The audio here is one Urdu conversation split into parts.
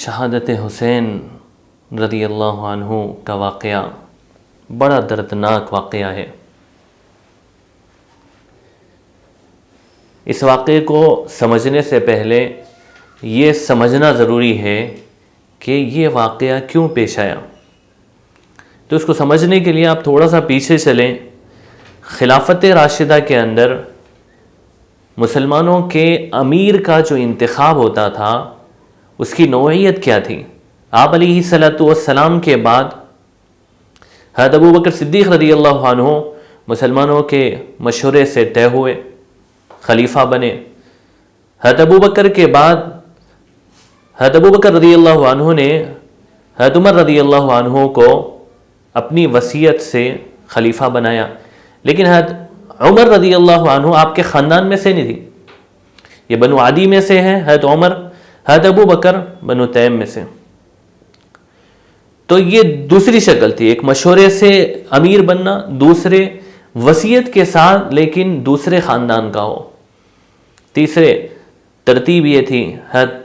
شہادت حسین رضی اللہ عنہ کا واقعہ بڑا دردناک واقعہ ہے۔ اس واقعے کو سمجھنے سے پہلے یہ سمجھنا ضروری ہے کہ یہ واقعہ کیوں پیش آیا۔ تو اس کو سمجھنے کے لیے آپ تھوڑا سا پیچھے چلیں۔ خلافت راشدہ کے اندر مسلمانوں کے امیر کا جو انتخاب ہوتا تھا اس کی نوعیت کیا تھی۔ آپ علیہ الصلوۃ والسلام کے بعد حضرت ابو بکر صدیق رضی اللہ عنہ مسلمانوں کے مشورے سے طے ہوئے، خلیفہ بنے۔ حضرت ابو بکر کے بعد حضرت ابو بکر رضی اللہ عنہ نے حضرت عمر رضی اللہ عنہ کو اپنی وصیت سے خلیفہ بنایا، لیکن حضرت عمر رضی اللہ عنہ آپ کے خاندان میں سے نہیں تھی، یہ بنو عدی میں سے ہیں حضرت عمر، حضرت ابو بکر بنو تیم میں سے۔ تو یہ دوسری شکل تھی، ایک مشورے سے امیر بننا، دوسرے وصیت کے ساتھ لیکن دوسرے خاندان کا ہو، تیسرے ترتیب یہ تھی حضرت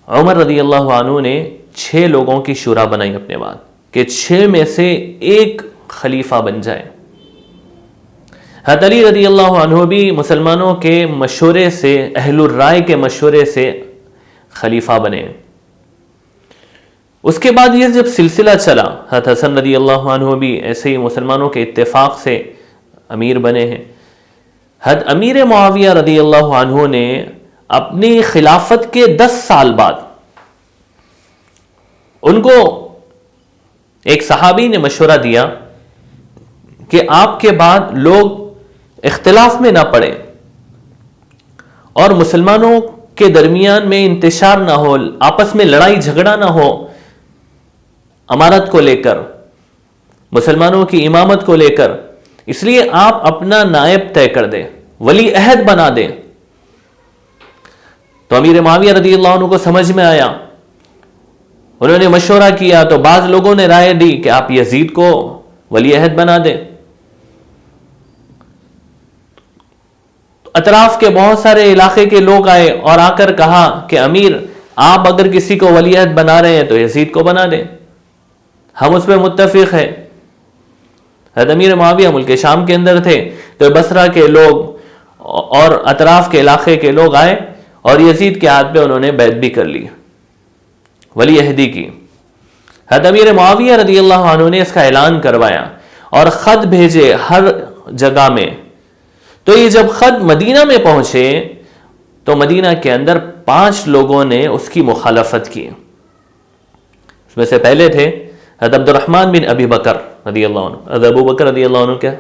عمر رضی اللہ عنہ نے 6 لوگوں کی شورا بنائی اپنے بعد کہ 6 میں سے ایک خلیفہ بن جائے۔ حضرت علی رضی اللہ عنہ بھی مسلمانوں کے مشورے سے، اہل الرائے کے مشورے سے خلیفہ بنے۔ اس کے بعد یہ جب سلسلہ چلا، حضرت حسن رضی اللہ عنہ بھی ایسے ہی مسلمانوں کے اتفاق سے امیر بنے ہیں۔ حضرت امیر معاویہ رضی اللہ عنہ نے اپنی خلافت کے 10 سال بعد ان کو ایک صحابی نے مشورہ دیا کہ آپ کے بعد لوگ اختلاف میں نہ پڑیں اور مسلمانوں کے درمیان میں انتشار نہ ہو، آپس میں لڑائی جھگڑا نہ ہو، امارت کو لے کر، مسلمانوں کی امامت کو لے کر، اس لیے آپ اپنا نائب طے کر دیں، ولی عہد بنا دیں۔ تو امیر معاویہ رضی اللہ عنہ کو سمجھ میں آیا، انہوں نے مشورہ کیا تو بعض لوگوں نے رائے دی کہ آپ یزید کو ولی عہد بنا دیں۔ اطراف کے بہت سارے علاقے کے لوگ آئے اور آ کر کہا کہ امیر آپ اگر کسی کو ولی عہد بنا رہے ہیں تو یزید کو بنا دیں، ہم اس پہ متفق ہیں۔ حضرت امیر معاویہ ملک شام کے اندر تھے تو بصرہ کے لوگ اور اطراف کے علاقے کے لوگ آئے اور یزید کے ہاتھ پہ انہوں نے بیعت بھی کر لی، ولی عہدی کی۔ حضرت امیر معاویہ رضی اللہ عنہ نے اس کا اعلان کروایا اور خط بھیجے ہر جگہ میں۔ تو یہ جب خط مدینہ میں پہنچے تو مدینہ کے اندر 5 لوگوں نے اس کی مخالفت کی۔ اس میں سے پہلے تھے حضرت عبد الرحمن بن ابی بکر رضی اللہ عنہ، حضرت ابو بکر رضی اللہ عنہ کے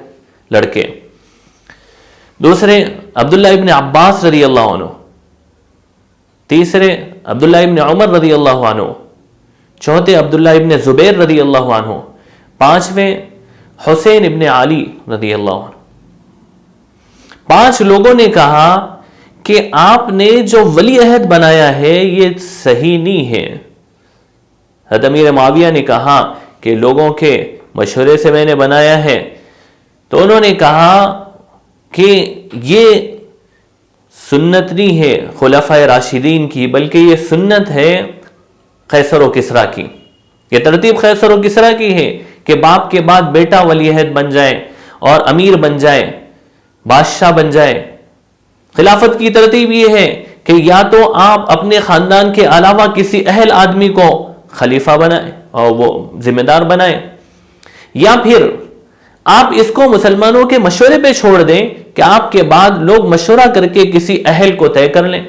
لڑکے۔ دوسرے عبداللہ ابن عباس رضی اللہ عنہ، تیسرے عبداللہ ابن عمر رضی اللہ عنہ، چوتھے عبداللہ ابن زبیر رضی اللہ عنہ، 5ویں حسین ابن علی رضی اللہ عنہ۔ 5 لوگوں نے کہا کہ آپ نے جو ولی عہد بنایا ہے یہ صحیح نہیں ہے۔ حضرت امیر معاویہ نے کہا کہ لوگوں کے مشورے سے میں نے بنایا ہے، تو انہوں نے کہا کہ یہ سنت نہیں ہے خلفائے راشدین کی، بلکہ یہ سنت ہے قیصر و کسریٰ کی، یہ ترتیب قیصر و کسریٰ کی ہے کہ باپ کے بعد بیٹا ولی عہد بن جائے اور امیر بن جائے، بادشاہ بن جائے۔ خلافت کی ترتیب یہ ہے کہ یا تو آپ اپنے خاندان کے علاوہ کسی اہل آدمی کو خلیفہ بنائیں اور وہ ذمہ دار بنائیں، یا پھر آپ اس کو مسلمانوں کے مشورے پہ چھوڑ دیں کہ آپ کے بعد لوگ مشورہ کر کے کسی اہل کو طے کر لیں،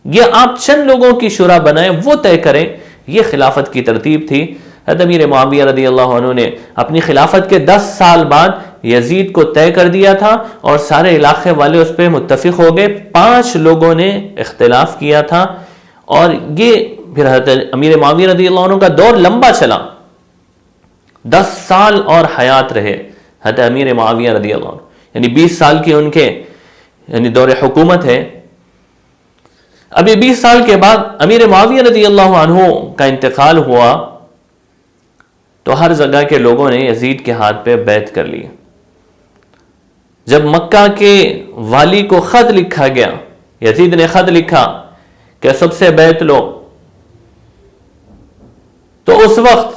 یا آپ چند لوگوں کی شورا بنائیں وہ طے کریں۔ یہ خلافت کی ترتیب تھی۔ حضرت امیر معاویہ رضی اللہ عنہ نے اپنی خلافت کے 10 سال بعد یزید کو طے کر دیا تھا اور سارے علاقے والے اس پہ متفق ہو گئے۔ 5 لوگوں نے اختلاف کیا تھا اور یہ پھر حضرت امیر معاویہ رضی اللہ عنہ کا دور لمبا چلا، 10 سال اور حیات رہے حضرت امیر معاویہ رضی اللہ عنہ، یعنی 20 سال کی ان کے یعنی دور حکومت ہے۔ اب یہ 20 سال کے بعد امیر معاویہ رضی اللہ عنہ کا انتقال ہوا تو ہر جگہ کے لوگوں نے یزید کے ہاتھ پہ بیعت کر لی۔ جب مکہ کے والی کو خط لکھا گیا، یزید نے خط لکھا کہ سب سے بیعت لو، تو اس وقت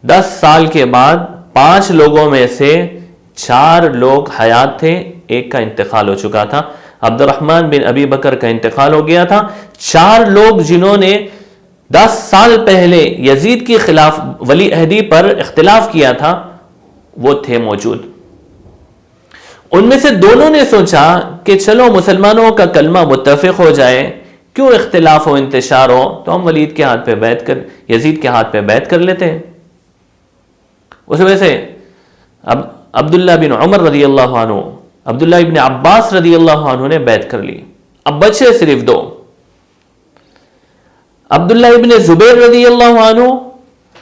10 سال کے بعد 5 لوگوں میں سے 4 لوگ حیات تھے، ایک کا انتقال ہو چکا تھا، عبد الرحمن بن ابی بکر کا انتقال ہو گیا تھا۔ 4 لوگ جنہوں نے 10 سال پہلے یزید کی خلاف ولی عہدی پر اختلاف کیا تھا وہ تھے موجود۔ ان میں سے دونوں نے سوچا کہ چلو مسلمانوں کا کلمہ متفق ہو جائے، کیوں اختلاف ہو انتشار ہو، تو ہم ولید کے ہاتھ پہ بیعت کر یزید کے ہاتھ پہ بیعت کر لیتے ہیں۔ اس وجہ سے اب عبداللہ بن عمر رضی اللہ عنہ، عبداللہ ابن عباس رضی اللہ عنہ نے بیعت کر لی۔ اب بچے صرف 2، عبداللہ ابن زبیر رضی اللہ عنہ،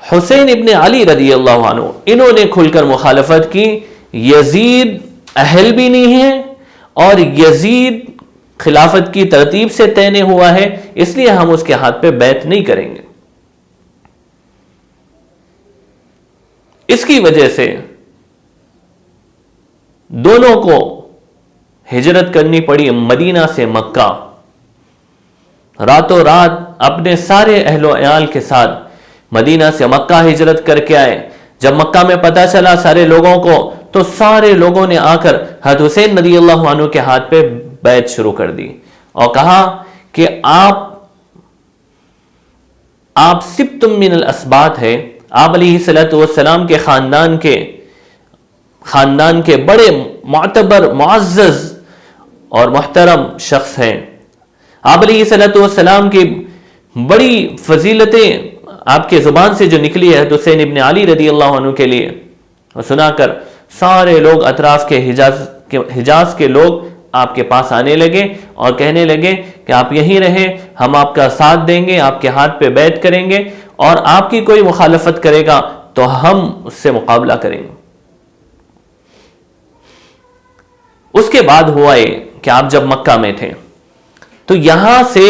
حسین ابن علی رضی اللہ عنہ، انہوں نے کھل کر مخالفت کی، یزید اہل بھی نہیں ہے اور یزید خلافت کی ترتیب سے طے ہوا ہے، اس لیے ہم اس کے ہاتھ پہ بیعت نہیں کریں گے۔ اس کی وجہ سے دونوں کو ہجرت کرنی پڑی مدینہ سے مکہ، راتوں رات اپنے سارے اہل و عیال کے ساتھ مدینہ سے مکہ ہجرت کر کے آئے۔ جب مکہ میں پتہ چلا سارے لوگوں کو، تو سارے لوگوں نے آ کر حضرت حسین رضی اللہ عنہ کے ہاتھ پہ بیعت شروع کر دی اور کہا کہ آپ سبتم من الاسباط ہے، آپ علیہ السلام کے خاندان کے بڑے معتبر، معزز اور محترم شخص ہیں۔ آپ علیہ السلام کی بڑی فضیلتیں آپ کے زبان سے جو نکلی ہے حسین ابن علی رضی اللہ عنہ کے لیے، اور سنا کر سارے لوگ اطراف کے حجاز کے لوگ آپ کے پاس آنے لگے اور کہنے لگے کہ آپ یہیں رہیں، ہم آپ کا ساتھ دیں گے، آپ کے ہاتھ پہ بیعت کریں گے، اور آپ کی کوئی مخالفت کرے گا تو ہم اس سے مقابلہ کریں گے۔ اس کے بعد ہوا یہ کہ آپ جب مکہ میں تھے تو یہاں سے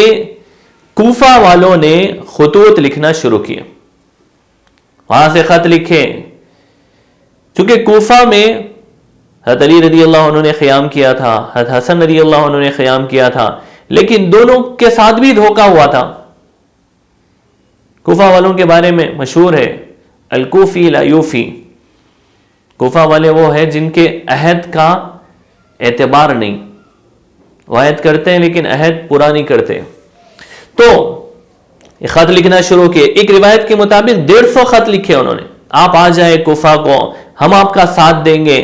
کوفہ والوں نے خطوط لکھنا شروع کیے، وہاں سے خط لکھے، چونکہ کوفہ میں حضرت علی رضی اللہ عنہ نے قیام کیا تھا، حضرت حسن رضی اللہ عنہ نے قیام کیا تھا، لیکن دونوں کے ساتھ بھی دھوکہ ہوا تھا۔ کوفہ والوں کے بارے میں مشہور ہے الکوفی لا یوفی، کوفہ والے وہ ہیں جن کے عہد کا اعتبار نہیں، وہ عہد کرتے ہیں لیکن عہد پورا نہیں کرتے۔ تو یہ خط لکھنا شروع کیے، ایک روایت کے مطابق 150 خط لکھے انہوں نے، آپ آ جائیں کوفہ کو، ہم آپ کا ساتھ دیں گے،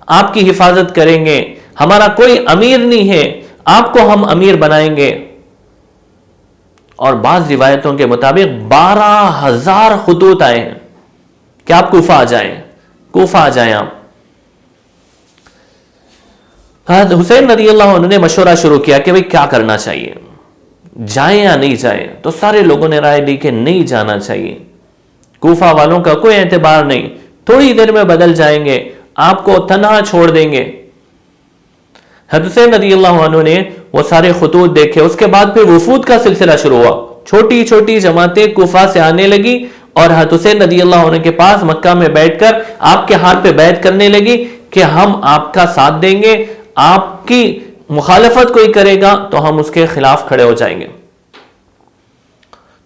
آپ کی حفاظت کریں گے، ہمارا کوئی امیر نہیں ہے، آپ کو ہم امیر بنائیں گے۔ اور بعض روایتوں کے مطابق 12,000 خطوط آئے ہیں کہ آپ کوفہ آ جائیں، کوفہ آ جائیں آپ۔ حضرت حسین رضی اللہ عنہ نے مشورہ شروع کیا کہ بھئی کیا کرنا چاہیے، جائیں یا نہیں جائیں؟ تو سارے لوگوں نے رائے دی کہ نہیں جانا چاہیے، کوفہ والوں کا کوئی اعتبار نہیں، تھوڑی دیر میں بدل جائیں گے، آپ کو تنہا چھوڑ دیں گے۔ حضرت حسین رضی اللہ عنہ نے وہ سارے خطوط دیکھے، اس کے بعد پھر وفود کا سلسلہ شروع ہوا، چھوٹی چھوٹی جماعتیں کوفہ سے آنے لگی اور حضرت حسین رضی اللہ عنہ کے پاس مکہ میں بیٹھ کر آپ کے ہاتھ پہ بیعت کرنے لگی کہ ہم آپ کا ساتھ دیں گے، آپ کی مخالفت کوئی کرے گا تو ہم اس کے خلاف کھڑے ہو جائیں گے۔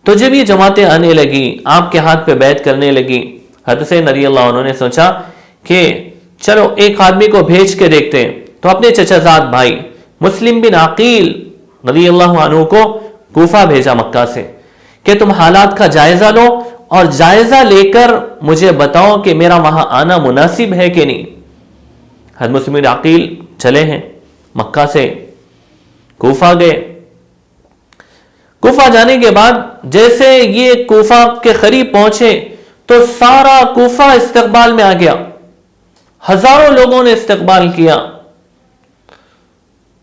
تو جب یہ جماعتیں آنے لگی، آپ کے ہاتھ پہ بیعت کرنے لگی، حضرت حسین رضی اللہ عنہ نے سوچا کہ چلو ایک آدمی کو بھیج کے دیکھتے ہیں، تو اپنے چچا زاد بھائی مسلم بن عقیل رضی اللہ عنہ کو کوفہ بھیجا مکہ سے کہ تم حالات کا جائزہ لو اور جائزہ لے کر مجھے بتاؤ کہ میرا وہاں آنا مناسب ہے کہ نہیں۔ حضرت مسلم بن عقیل چلے ہیں، مکہ سے کوفہ گئے۔ کوفہ جانے کے بعد جیسے یہ کوفہ کے قریب پہنچے تو سارا کوفہ استقبال میں آ گیا، ہزاروں لوگوں نے استقبال کیا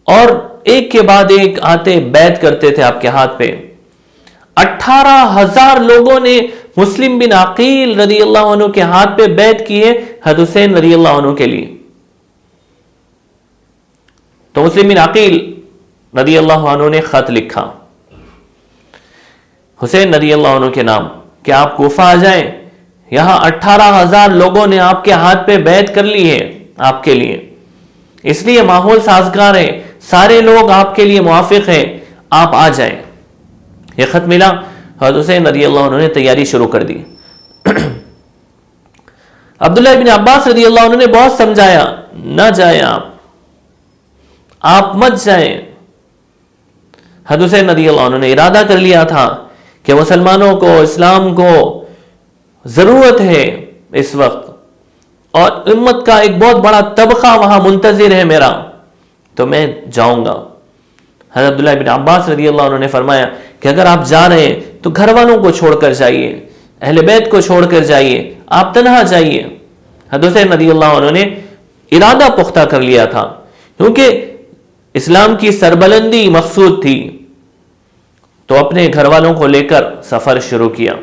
اور ایک کے بعد ایک آتے بیعت کرتے تھے آپ کے ہاتھ پہ۔ 18,000 لوگوں نے مسلم بن عقیل رضی اللہ عنہ کے ہاتھ پہ بیعت کیے حضرت حسین رضی اللہ عنہ کے لیے۔ تو مسلم بن عقیل رضی اللہ عنہ نے خط لکھا حسین رضی اللہ عنہ کے نام کہ آپ کوفہ آ جائیں، یہاں 18,000 لوگوں نے آپ کے ہاتھ پہ بیعت کر لی ہے آپ کے لیے، اس لیے ماحول سازگار ہے، سارے لوگ آپ کے لیے موافق ہیں، آپ آ جائیں۔ یہ خط ملا حضرت حسین رضی اللہ عنہ نے تیاری شروع کر دی۔ عبداللہ ابن عباس رضی اللہ عنہ نے بہت سمجھایا، نہ جائیں آپ مت جائیں۔ حضرت حسین رضی اللہ عنہ نے ارادہ کر لیا تھا کہ مسلمانوں کو، اسلام کو ضرورت ہے اس وقت، اور امت کا ایک بہت بڑا طبقہ وہاں منتظر ہے میرا، تو میں جاؤں گا۔ حضرت عبداللہ بن عباس رضی اللہ عنہ نے فرمایا کہ اگر آپ جا رہے ہیں تو گھر والوں کو چھوڑ کر جائیے، اہل بیت کو چھوڑ کر جائیے، آپ تنہا جائیے۔ حضرت حسین رضی اللہ عنہ نے ارادہ پختہ کر لیا تھا، کیونکہ اسلام کی سربلندی مقصود تھی، تو اپنے گھر والوں کو لے کر سفر شروع کیا۔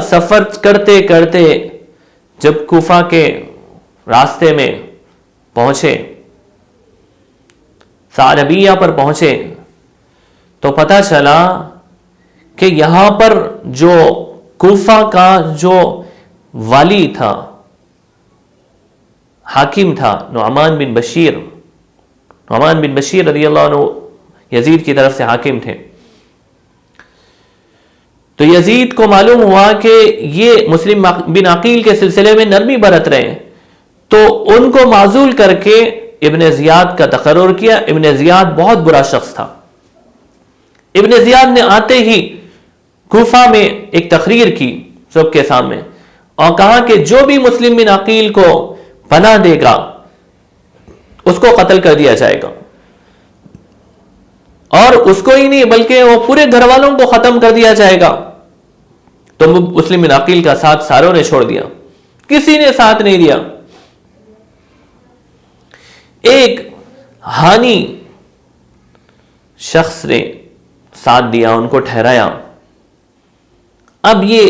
سفر کرتے کرتے جب کوفہ کے راستے میں پہنچے، ثعلبیہ پر پہنچے، تو پتہ چلا کہ یہاں پر جو کوفہ کا جو والی تھا، حاکم تھا، نعمان بن بشیر رضی اللہ عنہ یزید کی طرف سے حاکم تھے۔ تو یزید کو معلوم ہوا کہ یہ مسلم بن عقیل کے سلسلے میں نرمی برت رہے ہیں، تو ان کو معزول کر کے ابن زیاد کا تقرر کیا۔ ابن زیاد بہت برا شخص تھا۔ ابن زیاد نے آتے ہی کوفہ میں ایک تقریر کی سب کے سامنے، اور کہا کہ جو بھی مسلم بن عقیل کو پناہ دے گا اس کو قتل کر دیا جائے گا، اور اس کو ہی نہیں بلکہ وہ پورے گھر والوں کو ختم کر دیا جائے گا۔ تو مسلم بن عقیل کا ساتھ ساروں نے چھوڑ دیا، کسی نے ساتھ نہیں دیا۔ ایک ہانی شخص نے ساتھ دیا، ان کو ٹھہرایا۔ اب یہ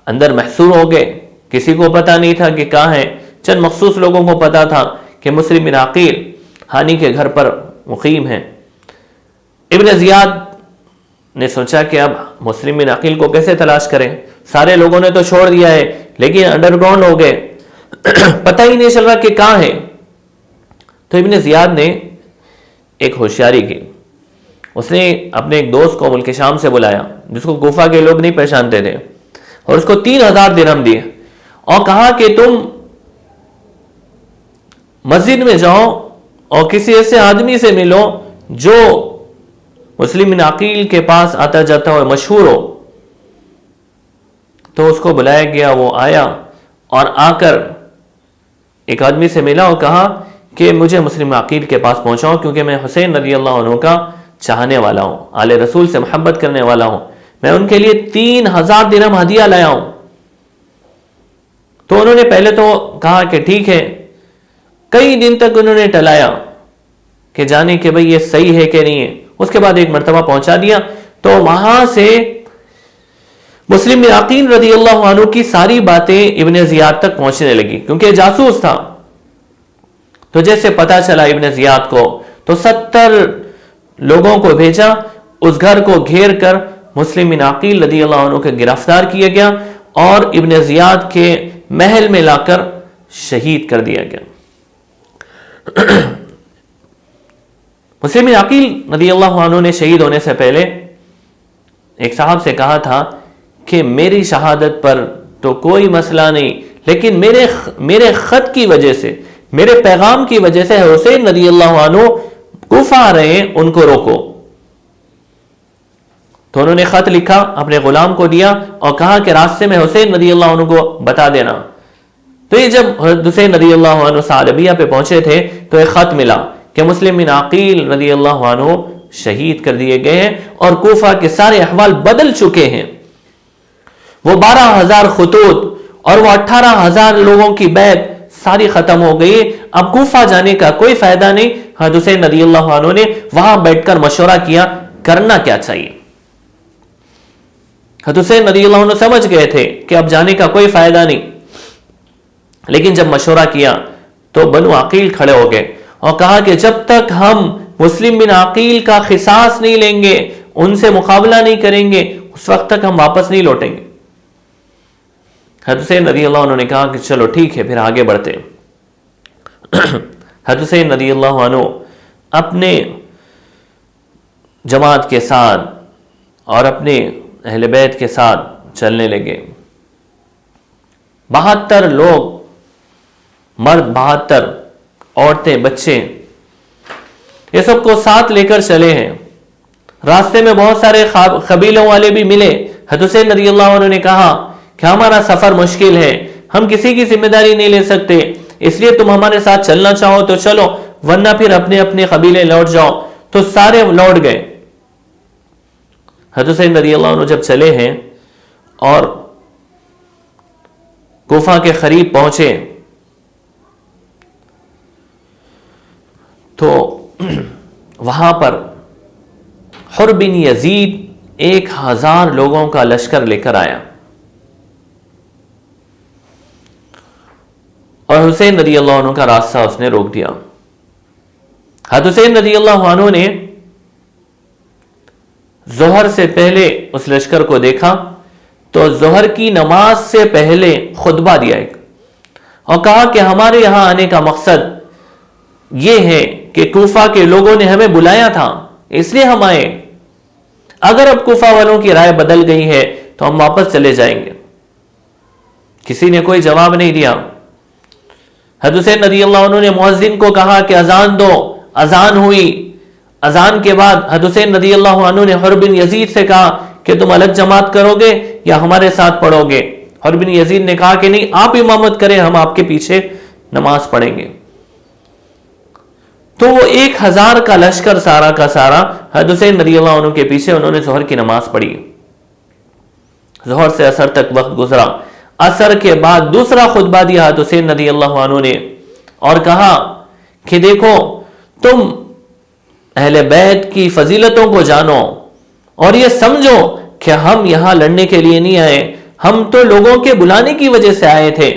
اندر محصور ہو گئے، کسی کو پتا نہیں تھا کہ کہاں ہے، چند مخصوص لوگوں کو پتا تھا کہ مسلم بن عقیل ہانی کے گھر پر مقیم ہیں۔ ابن زیاد نے سوچا کہ اب مسلم بن عقیل کو کیسے تلاش کریں، سارے لوگوں نے تو چھوڑ دیا ہے، لیکن انڈر گراؤنڈ ہو گئے، پتہ ہی نہیں چل رہا کہ کہاں ہے۔ تو ابن زیاد نے ایک ہوشیاری کی، اس نے اپنے ایک دوست کو ملک شام سے بلایا، جس کو کوفہ کے لوگ نہیں پہچانتے تھے، اور اس کو 3000 درہم دیے، اور کہا کہ تم مسجد میں جاؤ اور کسی ایسے آدمی سے ملو جو مسلم بن عقیل کے پاس آتا جاتا ہو، مشہور ہو۔ تو اس کو بلایا گیا، وہ آیا اور آ کر ایک آدمی سے ملا اور کہا کہ مجھے مسلم عقیل کے پاس پہنچاؤ، کیونکہ میں حسین رضی اللہ عنہ کا چاہنے والا ہوں، آل رسول سے محبت کرنے والا ہوں، میں ان کے لیے 3000 درہم ہدیہ لایا ہوں۔ تو انہوں نے پہلے تو کہا کہ ٹھیک ہے، کئی دن تک انہوں نے ٹلایا کہ جانے کہ بھئی یہ صحیح ہے کہ نہیں ہے۔ اس کے بعد ایک مرتبہ پہنچا دیا، تو وہاں سے مسلم بن عقیل رضی اللہ عنہ کی ساری باتیں ابن زیاد تک پہنچنے لگی، کیونکہ جاسوس تھا۔ تو جیسے پتا چلا ابن زیاد کو، تو 70 لوگوں کو بھیجا، اس گھر کو گھیر کر مسلم بن عقیل رضی اللہ عنہ کو گرفتار کیا گیا اور ابن زیاد کے محل میں لا کر شہید کر دیا گیا۔ مسلم بن عقیل رضی اللہ عنہ نے شہید ہونے سے پہلے ایک صاحب سے کہا تھا کہ میری شہادت پر تو کوئی مسئلہ نہیں، لیکن میرے خط کی وجہ سے، میرے پیغام کی وجہ سے حسین رضی اللہ عنہ کوفہ آ رہے ہیں، ان کو روکو۔ تو انہوں نے خط لکھا، اپنے غلام کو دیا اور کہا کہ راستے میں حسین رضی اللہ عنہ کو بتا دینا۔ تو یہ جب حسین رضی اللہ عنہ ثعلبیہ پہ پہنچے تھے تو ایک خط ملا کہ مسلم بن عقیل رضی اللہ عنہ شہید کر دیے گئے ہیں اور کوفہ کے سارے احوال بدل چکے ہیں۔ وہ 12000 خطوط اور وہ 18000 لوگوں کی بیعت ساری ختم ہو گئی، اب کوفہ جانے کا کوئی فائدہ نہیں۔ حضرت حسین رضی اللہ عنہ نے وہاں بیٹھ کر مشورہ کیا کرنا کیا چاہیے۔ حضرت حسین رضی اللہ عنہ سمجھ گئے تھے کہ اب جانے کا کوئی فائدہ نہیں، لیکن جب مشورہ کیا تو بنو عقیل کھڑے ہو گئے اور کہا کہ جب تک ہم مسلم بن عقیل کا قصاص نہیں لیں گے، ان سے مقابلہ نہیں کریں گے، اس وقت تک ہم واپس نہیں لوٹیں گے۔ حضرت حسین رضی اللہ عنہ نے کہا کہ چلو ٹھیک ہے، پھر آگے بڑھتے۔ حضرت حسین رضی اللہ عنہ اپنے جماعت کے ساتھ اور اپنے اہل بیت کے ساتھ چلنے لگے۔ 72 لوگ، مرد 72، عورتیں، بچے، یہ سب کو ساتھ لے کر چلے ہیں۔ راستے میں بہت سارے قبیلوں والے بھی ملے۔ حضرت حسین رضی اللہ عنہ نے کہا کہ ہمارا سفر مشکل ہے، ہم کسی کی ذمہ داری نہیں لے سکتے، اس لیے تم ہمارے ساتھ چلنا چاہو تو چلو، ورنہ پھر اپنے اپنے قبیلے لوٹ جاؤ۔ تو سارے لوٹ گئے۔ حضرت حسین رضی اللہ عنہ جب چلے ہیں اور کوفہ کے قریب پہنچے تو وہاں پر حر بن یزید 1000 لوگوں کا لشکر لے کر آیا اور حسین رضی اللہ عنہ کا راستہ اس نے روک دیا۔ حضرت حسین رضی اللہ عنہ نے ظہر سے پہلے اس لشکر کو دیکھا تو ظہر کی نماز سے پہلے خطبہ دیا ایک، اور کہا کہ ہمارے یہاں آنے کا مقصد یہ ہے کہ کوفہ کے لوگوں نے ہمیں بلایا تھا، اس لیے ہم آئے، اگر اب کوفہ والوں کی رائے بدل گئی ہے تو ہم واپس چلے جائیں گے۔ کسی نے کوئی جواب نہیں دیا۔ حضرت حسین رضی اللہ عنہ نے مؤذن کو کہا کہ اذان دو، اذان ہوئی۔ اذان کے بعد حضرت حسین رضی اللہ عنہ نے حر بن یزید سے کہا کہ تم الگ جماعت کرو گے یا ہمارے ساتھ پڑھو گے؟ حر بن یزید نے کہا کہ نہیں، آپ امامت کریں، ہم آپ کے پیچھے نماز پڑھیں گے۔ تو وہ 1000 کا لشکر سارا کا سارا حضرت حسین رضی اللہ عنہ کے پیچھے انہوں نے ظہر کی نماز پڑھی۔ ظہر سے عصر تک وقت گزرا۔ عصر کے بعد دوسرا خطبہ دیا حضرت حسین رضی اللہ عنہ نے اور کہا کہ دیکھو، تم اہل بیت کی فضیلتوں کو جانو اور یہ سمجھو کہ ہم یہاں لڑنے کے لیے نہیں آئے، ہم تو لوگوں کے بلانے کی وجہ سے آئے تھے۔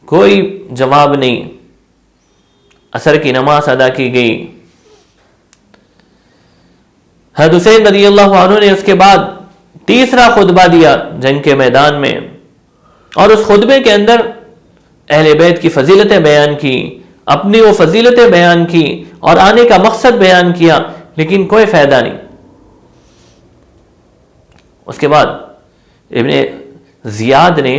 کوئی جواب نہیں۔ عصر کی نماز ادا کی گئی۔ حضرت حسین رضی اللہ عنہ نے اس کے بعد تیسرا خطبہ دیا جنگ کے میدان میں، اور اس خطبے کے اندر اہل بیت کی فضیلتیں بیان کی، اپنی وہ فضیلتیں بیان کی اور آنے کا مقصد بیان کیا، لیکن کوئی فائدہ نہیں۔ اس کے بعد ابن زیاد نے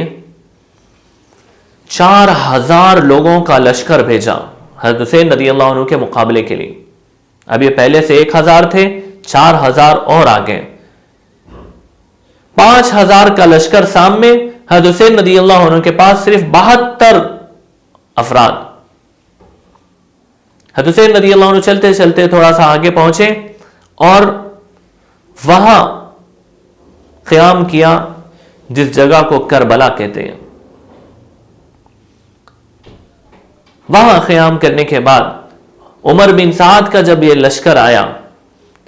4000 لوگوں کا لشکر بھیجا حضرت حسین رضی اللہ عنہ کے مقابلے کے لیے۔ اب یہ پہلے سے 1000 تھے، 4000 اور آگے، 5000 کا لشکر سامنے، حضرت حسین رضی اللہ عنہ کے پاس صرف 72 افراد۔ حضرت حسین رضی اللہ عنہ چلتے چلتے تھوڑا سا آگے پہنچے اور وہاں قیام کیا جس جگہ کو کربلا کہتے ہیں۔ وہاں قیام کرنے کے بعد عمر بن سعد کا جب یہ لشکر آیا،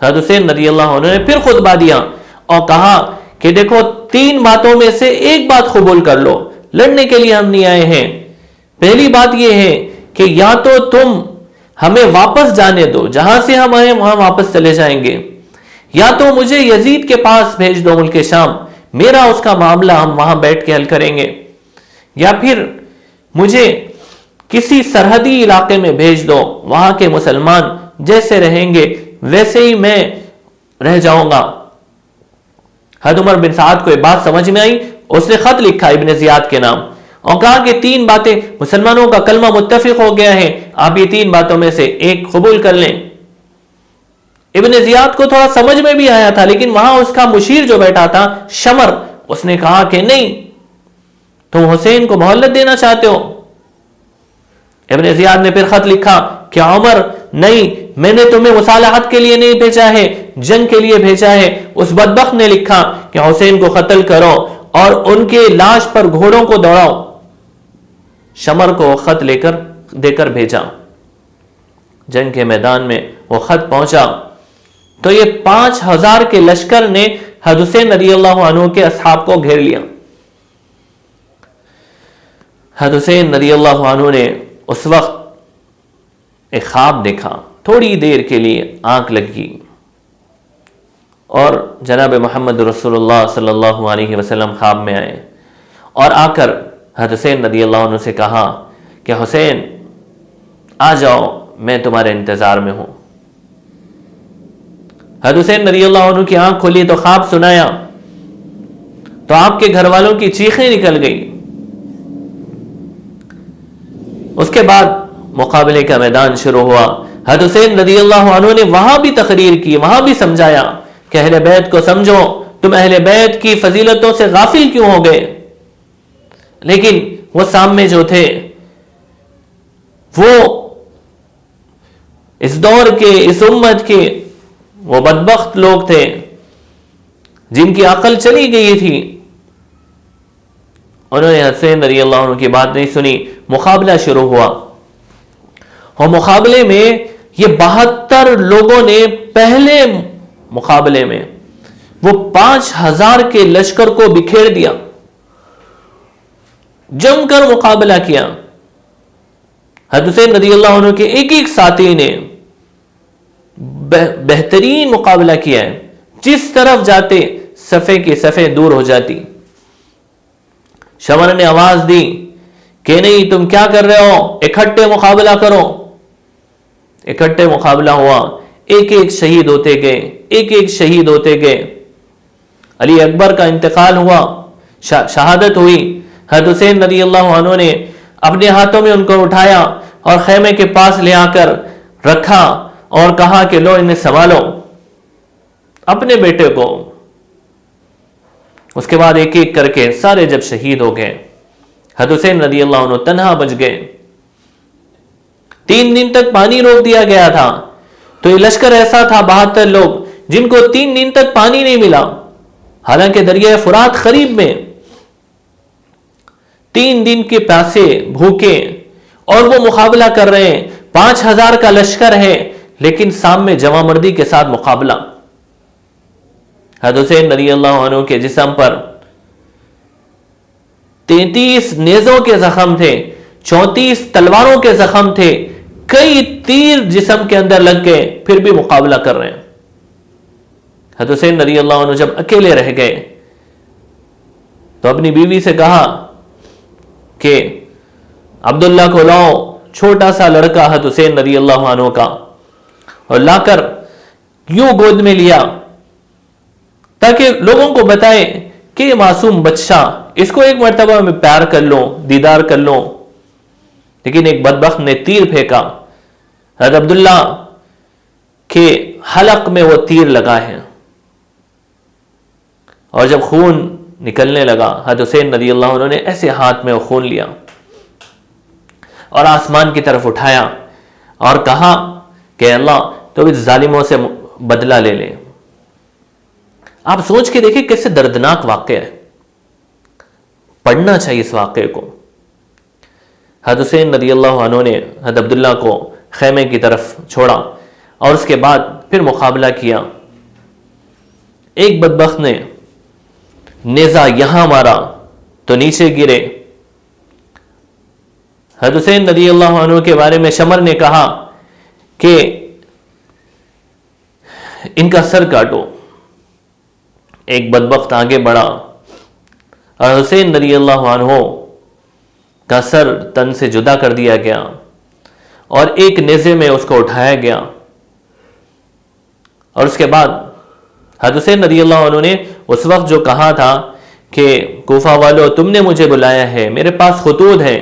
حضرت حسین رضی اللہ عنہ نے پھر خطبہ دیا اور کہا کہ دیکھو، 3 باتوں میں سے ایک بات قبول کر لو، لڑنے کے لیے ہم نہیں آئے ہیں۔ پہلی بات یہ ہے کہ یا تو تم ہمیں واپس جانے دو، جہاں سے ہم آئے وہاں واپس چلے جائیں گے، یا تو مجھے یزید کے پاس بھیج دو ملک شام، میرا اس کا معاملہ ہم وہاں بیٹھ کے حل کریں گے، یا پھر مجھے کسی سرحدی علاقے میں بھیج دو، وہاں کے مسلمان جیسے رہیں گے ویسے ہی میں رہ جاؤں گا۔ حضرت عمر بن سعد کو یہ بات سمجھ میں آئی، اس نے خط لکھا ابن زیاد کے نام اور کہا کہ 3 باتیں، مسلمانوں کا کلمہ متفق ہو گیا ہے، آپ یہ 3 باتوں میں سے ایک قبول کر لیں۔ ابن زیاد کو تھوڑا سمجھ میں بھی آیا تھا، لیکن وہاں اس کا مشیر جو بیٹھا تھا شمر، اس نے کہا کہ نہیں، تم حسین کو مہلت دینا چاہتے ہو۔ ابن زیاد نے پھر خط لکھا کہ عمر نہیں، میں نے تمہیں مصالحت کے لیے نہیں بھیجا ہے، جنگ کے لیے بھیجا ہے۔ اس بدبخت نے لکھا کہ حسین کو قتل کرو اور ان کے لاش پر گھوڑوں کو دوڑاؤ۔ شمر کو خط دے کر بھیجا۔ جنگ کے میدان میں وہ خط پہنچا تو یہ 5000 کے لشکر نے حضرت حسین رضی اللہ عنہ کے اصحاب کو گھیر لیا۔ حضرت حسین رضی اللہ عنہ نے اس وقت ایک خواب دیکھا، تھوڑی دیر کے لیے آنکھ لگی اور جناب محمد رسول اللہ صلی اللہ علیہ وسلم خواب میں آئے اور آ کر حضرت حسین رضی اللہ عنہ سے کہا کہ حسین آ جاؤ، میں تمہارے انتظار میں ہوں۔ حضرت حسین رضی اللہ عنہ کی آنکھ کھلی تو خواب سنایا تو آپ کے گھر والوں کی چیخیں نکل گئی. اس کے بعد مقابلے کا میدان شروع ہوا. حضرت حسین رضی اللہ عنہ نے وہاں بھی تقریر کی, وہاں بھی سمجھایا کہ اہل بیت کو سمجھو, تم اہل بیت کی فضیلتوں سے غافل کیوں ہو گئے. لیکن وہ سامنے جو تھے وہ اس دور کے, اس امت کے وہ بدبخت لوگ تھے جن کی عقل چلی گئی تھی. انہوں نے حسین رضی اللہ عنہ کی بات نہیں سنی. مقابلہ شروع ہوا اور مقابلے میں یہ 72 لوگوں نے پہلے مقابلے میں وہ 5000 کے لشکر کو بکھیر دیا, جم کر مقابلہ کیا. حضرت حسین رضی اللہ عنہ کے ایک ایک ساتھی نے بہترین مقابلہ کیا ہے. جس طرف جاتے صفے کی صفیں دور ہو جاتی. شمر نے آواز دی کہ نہیں, تم کیا کر رہے ہو, اکٹھے مقابلہ کرو. اکٹھے مقابلہ ہوا, ایک ایک شہید ہوتے گئے, ایک ایک شہید ہوتے گئے. علی اکبر کا انتقال ہوا, شہادت ہوئی. حضرت حسین رضی اللہ عنہ نے اپنے ہاتھوں میں ان کو اٹھایا اور خیمے کے پاس لے آ کر رکھا اور کہا کہ لو انہیں سنبھالو, اپنے بیٹے کو. اس کے بعد ایک ایک کر کے سارے جب شہید ہو گئے, حضرت حسین رضی اللہ عنہ تنہا بچ گئے. 3 دن تک پانی روک دیا گیا تھا. تو یہ لشکر ایسا تھا 72 لوگ جن کو 3 دن تک پانی نہیں ملا, حالانکہ دریائے فرات قریب میں. 3 دن کے پیاسے بھوکے اور وہ مقابلہ کر رہے ہیں. 5000 کا لشکر ہے لیکن سامنے جمع مردی کے ساتھ مقابلہ. حضرت حسین رضی اللہ عنہ کے جسم پر 33 نیزوں کے زخم تھے, 34 تلواروں کے زخم تھے, کئی تیر جسم کے اندر لگ گئے, پھر بھی مقابلہ کر رہے ہیں. حضرت حسین رضی اللہ عنہ جب اکیلے رہ گئے تو اپنی بیوی سے کہا کہ عبداللہ کو لاؤ, چھوٹا سا لڑکا حضرت حسین رضی اللہ عنہ کا, اور لا کر یوں گود میں لیا تاکہ لوگوں کو بتائے کہ یہ معصوم بچہ, اس کو ایک مرتبہ میں پیار کر لوں, دیدار کر لوں. لیکن ایک بدبخت نے تیر پھینکا. حضرت عبداللہ کے حلق میں وہ تیر لگا ہے اور جب خون نکلنے لگا حضرت حسین رضی اللہ عنہ نے ایسے ہاتھ میں وہ خون لیا اور آسمان کی طرف اٹھایا اور کہا کہ اللہ تو اس ظالموں سے بدلہ لے لے. آپ سوچ کے دیکھیں کیسے دردناک واقعہ ہے, پڑھنا چاہیے اس واقعے کو. حضرت حسین رضی اللہ عنہ نے حضرت عبداللہ کو خیمے کی طرف چھوڑا اور اس کے بعد پھر مقابلہ کیا. ایک بدبخت نے نیزہ یہاں مارا تو نیچے گرے. حضرت حسین رضی اللہ عنہ کے بارے میں شمر نے کہا کہ ان کا سر کاٹو. ایک بدبخت آگے بڑھا اور حسین رضی اللہ عنہ کا سر تن سے جدا کر دیا گیا اور ایک نیزے میں اس کو اٹھایا گیا. اور اس کے بعد حضرت حسین رضی اللہ عنہ نے اس وقت جو کہا تھا کہ کوفہ والو تم نے مجھے بلایا ہے, میرے پاس خطوط ہیں.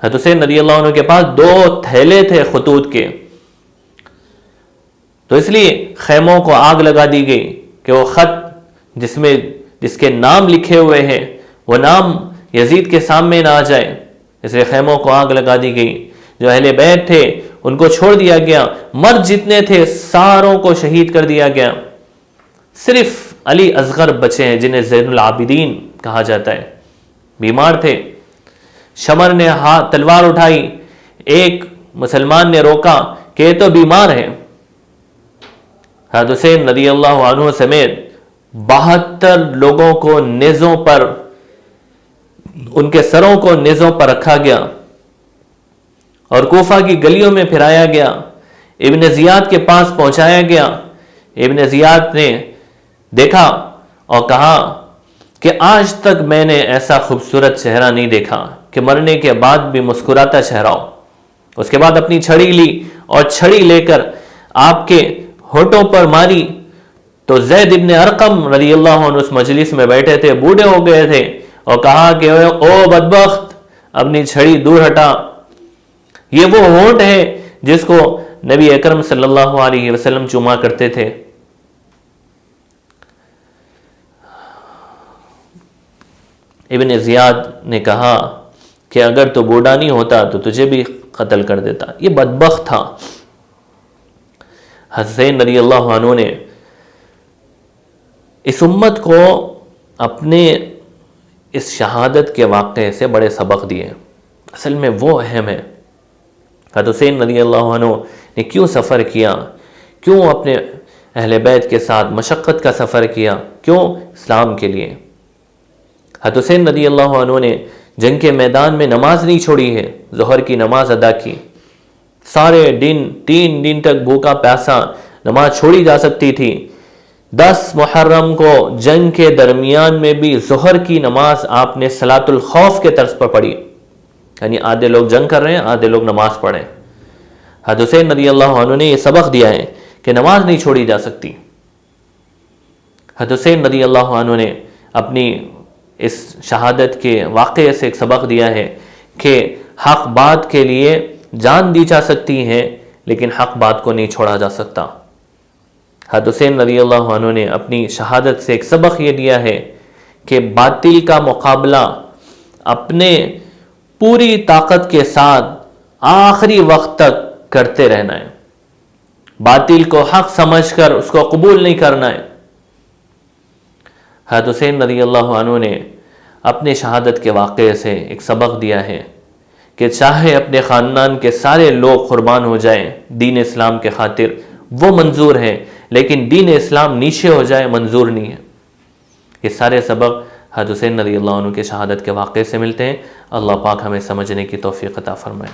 حضرت حسین رضی اللہ عنہ کے پاس 2 تھیلے تھے خطوط کے, تو اس لیے خیموں کو آگ لگا دی گئی کہ وہ خط جس کے نام لکھے ہوئے ہیں وہ نام یزید کے سامنے نہ آ جائے, اس لیے خیموں کو آگ لگا دی گئی. جو اہل بیت تھے ان کو چھوڑ دیا گیا, مرد جتنے تھے ساروں کو شہید کر دیا گیا. صرف علی اصغر بچے ہیں جنہیں زین العابدین کہا جاتا ہے, بیمار تھے. شمر نے تلوار اٹھائی, ایک مسلمان نے روکا کہ یہ تو بیمار ہے. حضرت حسین رضی اللہ عنہ سمیت 72 لوگوں کو نیزوں پر, ان کے سروں کو نیزوں پر رکھا گیا اور کوفہ کی گلیوں میں پھرایا گیا. ابن زیاد کے پاس پہنچایا گیا. ابن زیاد نے دیکھا اور کہا کہ آج تک میں نے ایسا خوبصورت چہرہ نہیں دیکھا کہ مرنے کے بعد بھی مسکراتا چہرہ ہو. اس کے بعد اپنی چھڑی لی اور چھڑی لے کر آپ کے ہونٹوں پر ماری تو زید ابن ارقم رضی اللہ عنہ اس مجلس میں بیٹھے تھے، بوڑھے ہو گئے تھے، اور کہا کہ او بدبخت، اپنی چھڑی دور ہٹا، یہ وہ ہونٹ ہے جس کو نبی اکرم صلی اللہ علیہ وسلم چوما کرتے تھے۔ ابن زیاد نے کہا کہ اگر تو بوڑھا نہیں ہوتا تو تجھے بھی قتل کر دیتا، یہ بدبخت تھا۔ حسین رضی اللہ عنہ نے اس امت کو اپنے اس شہادت کے واقعے سے بڑے سبق دیے، اصل میں وہ اہم ہے۔ حضرت حسین رضی اللہ عنہ نے کیوں سفر کیا، کیوں اپنے اہل بیت کے ساتھ مشقت کا سفر کیا، کیوں؟ اسلام کے لیے۔ حضرت حسین رضی اللہ عنہ نے جنگ کے میدان میں نماز نہیں چھوڑی ہے، ظہر کی نماز ادا کی، سارے دن 3 دن تک بھوکا پیاسا نماز چھوڑی جا سکتی تھی، 10 محرم کو جنگ کے درمیان میں بھی ظہر کی نماز آپ نے صلاۃ الخوف کے طرز پر پڑھی، یعنی آدھے لوگ جنگ کر رہے ہیں، آدھے لوگ نماز پڑھیں۔ حضرت حسین رضی اللہ عنہ نے یہ سبق دیا ہے کہ نماز نہیں چھوڑی جا سکتی۔ حضرت حسین رضی اللہ عنہ نے اپنی اس شہادت کے واقعے سے ایک سبق دیا ہے کہ حق بات کے لیے جان دی جا سکتی ہے، لیکن حق بات کو نہیں چھوڑا جا سکتا۔ حضرت حسین رضی اللہ عنہ نے اپنی شہادت سے ایک سبق یہ دیا ہے کہ باطل کا مقابلہ اپنے پوری طاقت کے ساتھ آخری وقت تک کرتے رہنا ہے، باطل کو حق سمجھ کر اس کو قبول نہیں کرنا ہے۔ حضرت حسین رضی اللہ عنہ نے اپنے شہادت کے واقعے سے ایک سبق دیا ہے کہ چاہے اپنے خاندان کے سارے لوگ قربان ہو جائیں دین اسلام کے خاطر، وہ منظور ہے، لیکن دین اسلام نیچے ہو جائے منظور نہیں ہے۔ یہ سارے سبق حضرت حسین رضی اللہ عنہ کے شہادت کے واقعے سے ملتے ہیں۔ اللہ پاک ہمیں سمجھنے کی توفیق عطا فرمائے۔